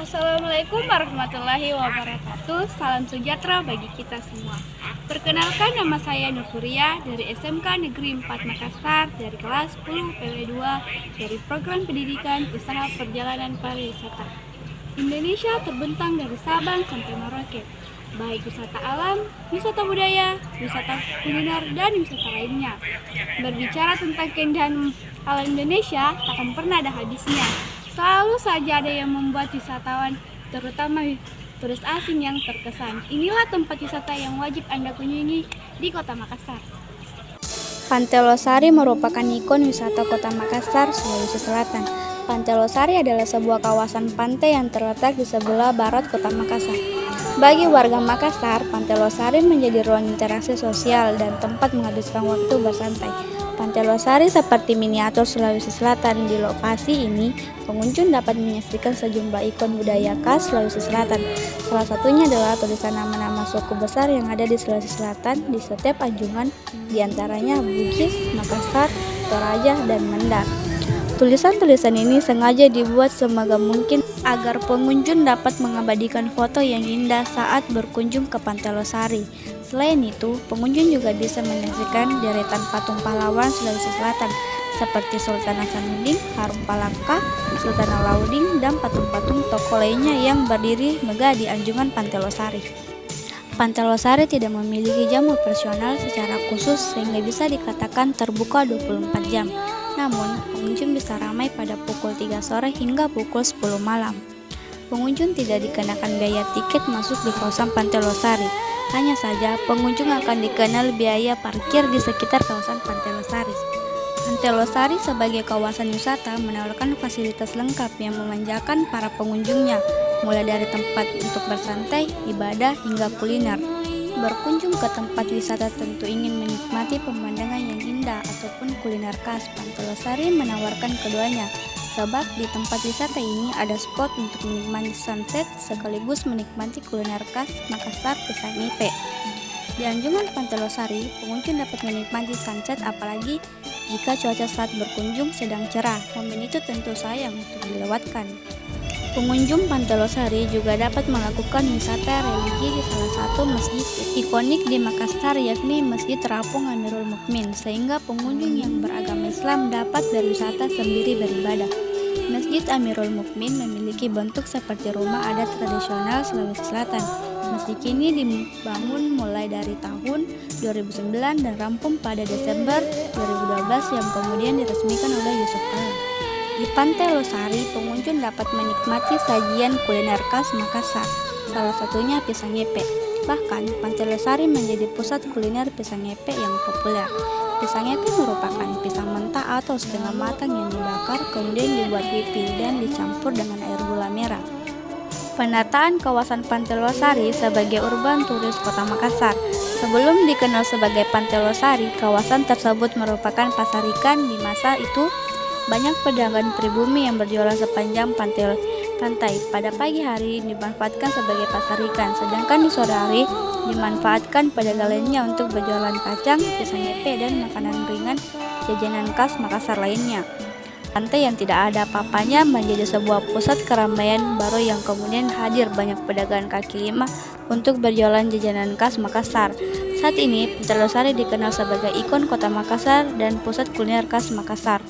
Assalamualaikum warahmatullahi wabarakatuh. Salam sejahtera bagi kita semua. Perkenalkan, nama saya Nurfuria dari SMK Negeri 4 Makassar dari kelas 10 PW2 dari Program Pendidikan Usaha Perjalanan Pariwisata. Indonesia terbentang dari Sabang sampai Merauke, baik wisata alam, wisata budaya, wisata kuliner, dan wisata lainnya. Berbicara tentang keindahan alam Indonesia, takkan pernah ada habisnya. Selalu saja ada yang membuat wisatawan, terutama turis asing, yang terkesan. Inilah tempat wisata yang wajib Anda kunjungi di Kota Makassar. Pantai Losari merupakan ikon wisata Kota Makassar, Sulawesi Selatan. Pantai Losari adalah sebuah kawasan pantai yang terletak di sebelah barat Kota Makassar. Bagi warga Makassar, Pantai Losari menjadi ruang interaksi sosial dan tempat menghabiskan waktu bersantai. Pantai Losari seperti miniatur Sulawesi Selatan. Di lokasi ini, pengunjung dapat menyaksikan sejumlah ikon budaya khas Sulawesi Selatan. Salah satunya adalah tulisan nama-nama suku besar yang ada di Sulawesi Selatan di setiap anjungan, diantaranya Bugis, Makassar, Toraja, dan Mandar. Tulisan-tulisan ini sengaja dibuat semegah mungkin agar pengunjung dapat mengabadikan foto yang indah saat berkunjung ke Pantai Losari. Selain itu, pengunjung juga bisa menyaksikan deretan patung pahlawan Sulawesi Selatan seperti Sultan Hasanuddin, Harum Palaka, Sultan Alauddin, dan patung-patung tokoh lainnya yang berdiri megah di anjungan Pantai Losari. Pantai Losari tidak memiliki jam operasional secara khusus sehingga bisa dikatakan terbuka 24 jam. Namun, pengunjung bisa ramai pada pukul 3 sore hingga pukul 10 malam. Pengunjung tidak dikenakan biaya tiket masuk di kawasan Pantai Losari. Hanya saja, pengunjung akan dikenal biaya parkir di sekitar kawasan Pantai Losari. Pantai Losari sebagai kawasan wisata menawarkan fasilitas lengkap yang memanjakan para pengunjungnya, mulai dari tempat untuk bersantai, ibadah, hingga kuliner. Berkunjung ke tempat wisata tentu ingin menikmati pemandangan yang indah ataupun kuliner khas. Pantai Losari menawarkan keduanya, sebab di tempat wisata ini ada spot untuk menikmati sunset sekaligus menikmati kuliner khas Makassar, pisang nyepe. Di anjungan Pantai Losari, pengunjung dapat menikmati sunset apalagi jika cuaca saat berkunjung sedang cerah. Momen itu tentu sayang untuk dilewatkan. Pengunjung Pantai Losari juga dapat melakukan wisata religi di salah satu masjid ikonik di Makassar, yakni Masjid Terapung Amirul Mukmin, sehingga pengunjung yang beragama Islam dapat berwisata sendiri beribadah. Masjid Amirul Mukmin memiliki bentuk seperti rumah adat tradisional Sulawesi Selatan. Masjid ini dibangun mulai dari tahun 2009 dan rampung pada Desember 2012 yang kemudian diresmikan oleh Yusuf Kala. Di Pantai Losari, pengunjung dapat menikmati sajian kuliner khas Makassar, salah satunya pisang nyepe. Bahkan, Pantai Losari menjadi pusat kuliner pisang nyepe yang populer. Pisang nyepe merupakan pisang mentah atau setengah matang yang dibakar, kemudian dibuat whipping dan dicampur dengan air gula merah. Penataan kawasan Pantai Losari sebagai urban turis Kota Makassar. Sebelum dikenal sebagai Pantai Losari, kawasan tersebut merupakan pasar ikan. Di masa itu, banyak pedagang pribumi yang berjualan sepanjang pantai. Pada pagi hari dimanfaatkan sebagai pasar ikan, sedangkan di sore hari dimanfaatkan pedagang lainnya untuk berjualan kacang, pisang nyepe, dan makanan ringan jajanan khas Makassar lainnya. Pantai yang tidak ada apa-apanya menjadi sebuah pusat keramaian baru yang kemudian hadir banyak pedagang kaki lima untuk berjualan jajanan khas Makassar. Saat ini, Pantai Losari dikenal sebagai ikon Kota Makassar dan pusat kuliner khas Makassar.